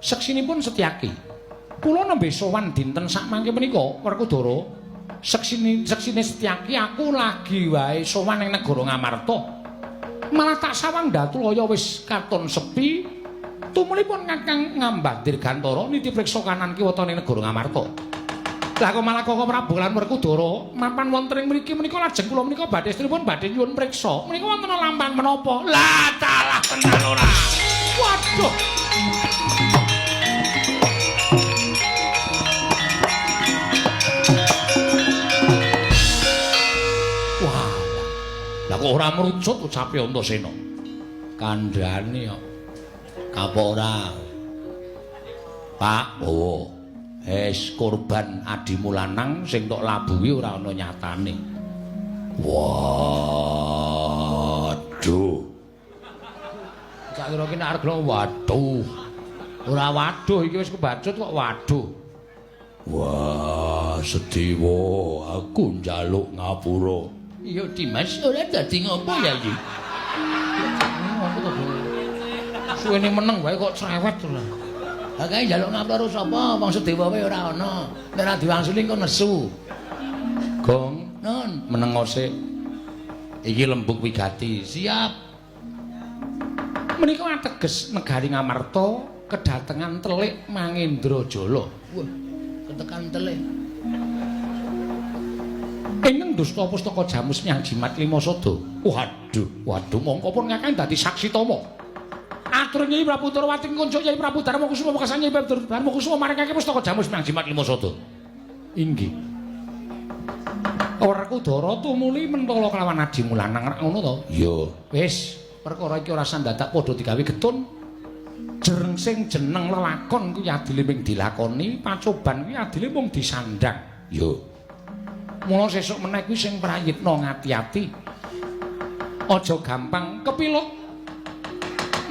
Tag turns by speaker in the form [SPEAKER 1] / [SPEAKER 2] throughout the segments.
[SPEAKER 1] Seksinipun Setyaki. Kula nembe sowan dinten sak mangke menika Werkudara. Seksine Setyaki aku lagi wae sowan ning negara Ngamarta. Malah tak sawang Datulaya wis katon sepi. Tumulipun Kakang Ngambandir Gantara niti priksa kanan kiwa teng negara Ngamarta. Lah kok malah Koko Prabu lan Werkudara mapan wonten ing mriki menika lajeng kula menika badhe stripun badhe nyuwun priksa. Menika wonten lambang menapa? Lah dalah tenan ora. Waduh. Wah. Lah kok ora merucut ucape Antasena. Kandhane kok. Kapok ora. Pak, oh. Korban adimu lanang sing tok labuhi ora ana nyatane. Waduh. Sak kira ki nek arep waduh. Ora waduh iki wis kebacut kok waduh. Wah, Sedewa, aku njaluk ngapura. Iya, Dimas, ora dadi ngopo ya iki? Ngopo to, Bu? Suwene meneng wae kok cerewet to. Lah kae njaluk ngapura sapa? Wong Sedewa wae ora ana. Nek ora diwangsuli kok nesu. Gong, nun, meneng sik. Iki lembuk wigati. Siap. Menika ateges negari Ngamarta kedatengan telik Mangendrajala. Wah, ketekan telik. Ingkang dusta pustaka Jamus Nyang Jimat Lima Sada. Waduh, mongko pun Kakang dadi saksi tama. Atur Nyai Prabu Darawati kunjuk Nyai Prabu Darmakusuma mekasan Nyai Prabu Darmakusuma maringake pustaka Jamus Nyang Jimat Lima Sada. Inggih. Werkudara tumuli mentala kelawan adimu lanang ngono to? Iya. Wis, perkara iki ora sandadak padha digawe getun. Jerengsing jeneng lelakon kuwi adile ming dilakoni, pacoban kuwi adile mung disandang. Yo. Mula sesuk meneh kuwi sing prayitna ngati-ati. Aja gampang kepilut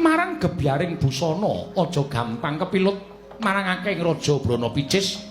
[SPEAKER 1] marang gebyaring busana, aja gampang kepilut marang akeh raja Brana Picis,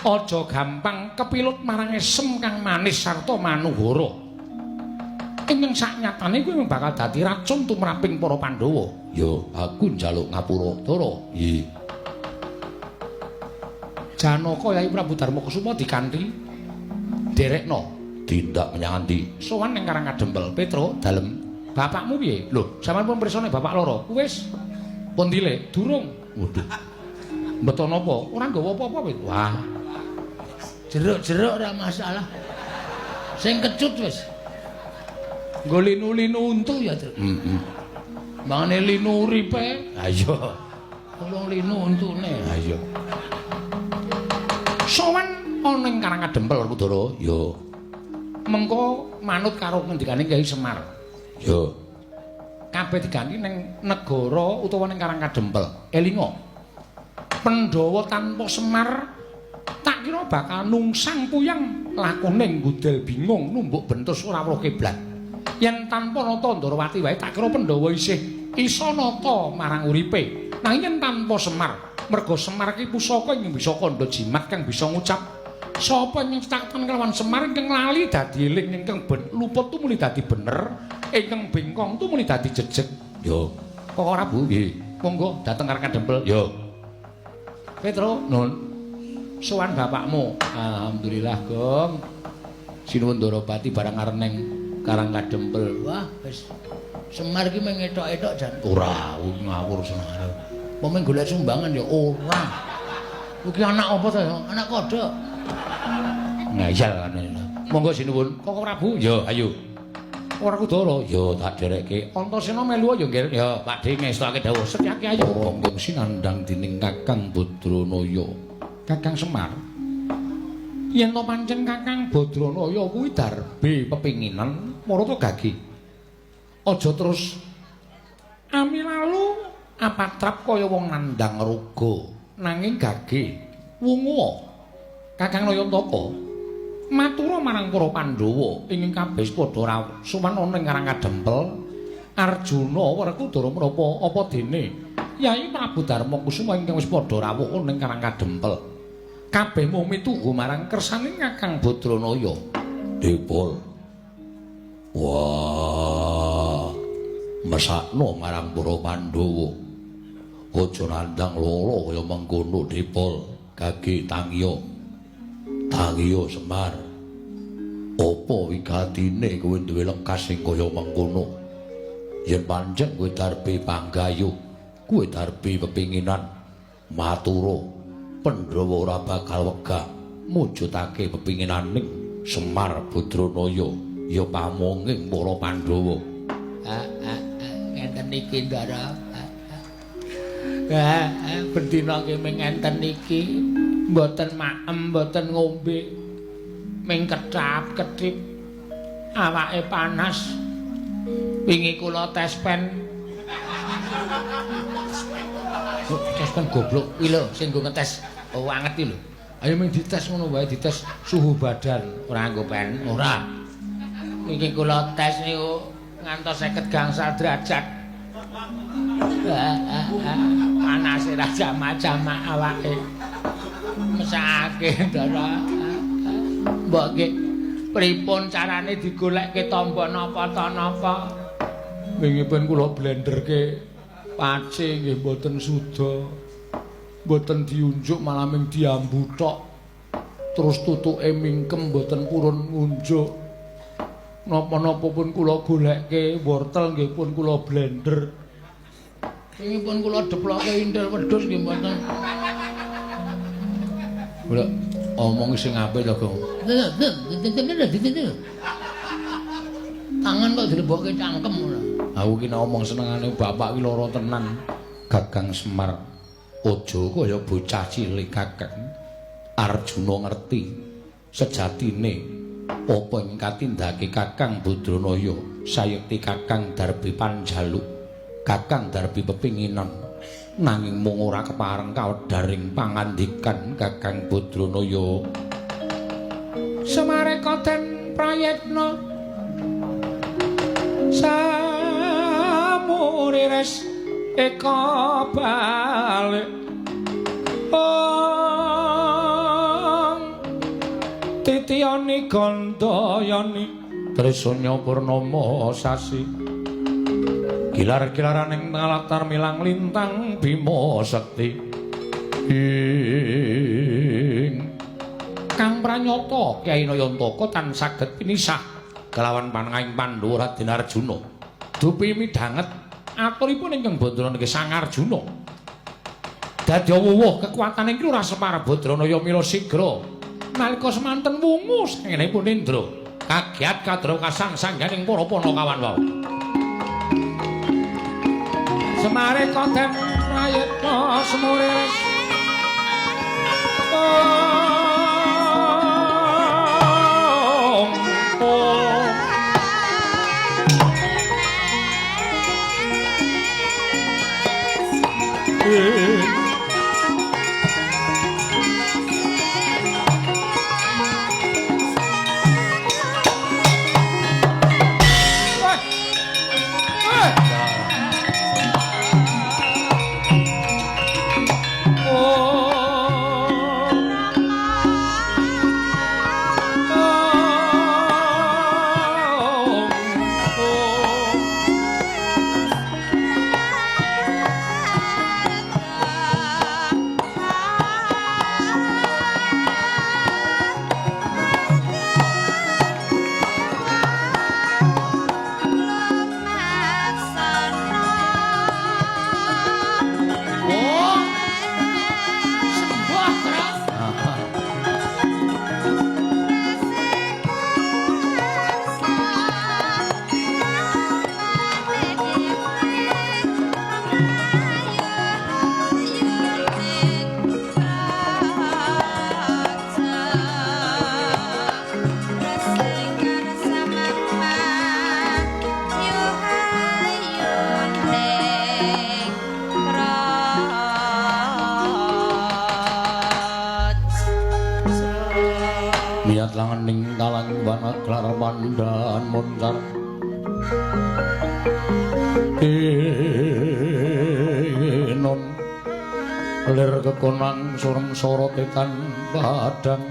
[SPEAKER 1] aja gampang kepilut marang esem kang manis sarta manuhara. Ingkang saknyatane kuwi bakal dadi racun tumraping para Pandhawa. Ya, aku njaluk ngapura, Dara. Nggih. Janaka Yai Prabu Darmakusuma dikanthi derekno tindak menyang ndi? Sowan ning Karang Kadempel, Petro, dalem. Bapakmu piye? Lho, sampeyan pun pirsane bapak loro. Wis. Pun dilek? Durung. Waduh. Mbeto napa? Ora nggawa apa-apa, Pit. Wah. Jeruk-jeruk ora masalah. Sing kecut wis. Nggo linu-linu untu ya, Tru. Mangane linu uripe. Ha iya. Tolong linu untune. Ha iya. Sowan ana ing Karang Kadempel, Werkudara. Ya. Mengko manut karo ngendikane Kyai Semar. Ya. Kabeh diganti ning negara utawa ning Karang Kadempel. Elinga. Pandhawa tanpa Semar tak kira bakal nungsang puyeng lakone nggudel bingung numbuk bentus ora weruh kiblat. Yen tanpa nata Ndarawati wae tak kira Pandhawa isih isa nata marang uripe. Nanging yen tanpa Semar, merga Semar ki pusaka ing bisa kandha jimat kang bisa ngucap sapa ing citaken kelawan Semar ingkang lali dadi eling ingkang luput tumuli dadi bener, ingkang bengkong tumuli dadi jejeg. Yo, kok ora Bu? Nggih. Monggo dateng Karang Kadempel. Yo. Petro, nun. Sowan bapakmu. Alhamdulillah, Gong. Sinuwun Ndarawati barang arep ning Karang Kadempel. Wah, wis Semar ki mung etok-etok jan. Ora, ngawur Semar. Pomeng golek sumbangan ya ora. Iki anak apa to ya? Anak kodhok. Ngayal kan. Monggo sinuwun. Koko Prabu. Ya, ayo. Werkudara. Ya tak derekke. Antasena melu ya nggih. Ya, Pakde ngestake dawuh. Setyaki ayo. Monggo sinandhang dening Kakang Badranaya. Kakang Semar. Yen to pancen Kakang Badranaya kuwi darbe pepinginan marata gage. Aja terus amilalu apatrap kaya wong nandhang raga nanging gage wungu. Kakang Nayantaka matura marang para Pandhawa ingkang kabeh padha rawuh sowan ana ing Karang Kadempel. Arjuna Werkudara menapa apa dene Yai Prabu Darmakusuma ingkang wis padha rawuh ana ing Karang Kadempel. Kabeh mung mituhu marang kersaning Kakang Badranaya. Dipul. Wah. Mesakno marang para Pandhawa.
[SPEAKER 2] Aja nandang loro kaya mengkono Dipol kage Tangiya. Tangiya Semar. Apa wigatine kowe duwe lekas sing kaya mengkono? Yen pancen kowe darbe panggayuh, kowe darbe pepinginan matura, Pandhawa ora bakal wegah mujudake pepinginaning Semar Badranaya ya pamonging para Pandhawa.
[SPEAKER 1] Ngenten iki Ndara. Bendina kemeng ngenten iki mboten maem, mboten ngombe, ming kecap-ketip, awake panas. Wingi kula tes pen. Tes pen goblok kuwi lho sing nggo ngetes anget iki lho. Ayo ming dites ngono wae, dites suhu badan, ora nggo pen, ora. Wingi kula tes niku ngantos 50 gangsal derajat. Panase ra jama-jama awake. Mesake Ndara. Mbok nggih pripun carane digolekke tamba napa ta napa? Wingipun kula blenderke pace nggih mboten suda. Mboten diunjuk malah ming diambu tok. Terus tutuke mingkem mboten purun ngunjuk. Napa-napa pun kula golekke, wortel nggih pun kula blender. Wingipun kula deploke intil wedhus nggih mboten. Kula omong sing apik to, Gong. Tangan kok dilebokke cangkem ora. Aku ki ngomong senengane bapak ki lara tenan. Gagang Semar. Aja kaya bocah cilik, Kakang. Arjuna ngerti sejatine apa ing katindake Kakang Badranaya sayekti Kakang darbi panjaluk, Kakang darbi pepinginan, nanging mung ora kepareng kawedaring pangandikan Kakang Badranaya. Semare koden prayetna samurires eka balik titiyani gandayani tresanya purnama sasi gilar-gilaraning latar milang lintang Bima Sekti Kang Pranyata Kyai Nayantaka tan saged pinisah kelawan panengahing Pandhawa Raden Arjuna dupi midhanget aturipun ingkang Badranaya nggih Sang Arjuna dadi wuwuh kekuatan iki ora Semar Badranaya mila sigra nalika semanten wungu sangenipun Indra kagiat kadra kasang-sangganing para Panakawan wau Semare koden prayetna semures langening talang wanaglar mandhan moncar non lir kekonang surem sorotetan padang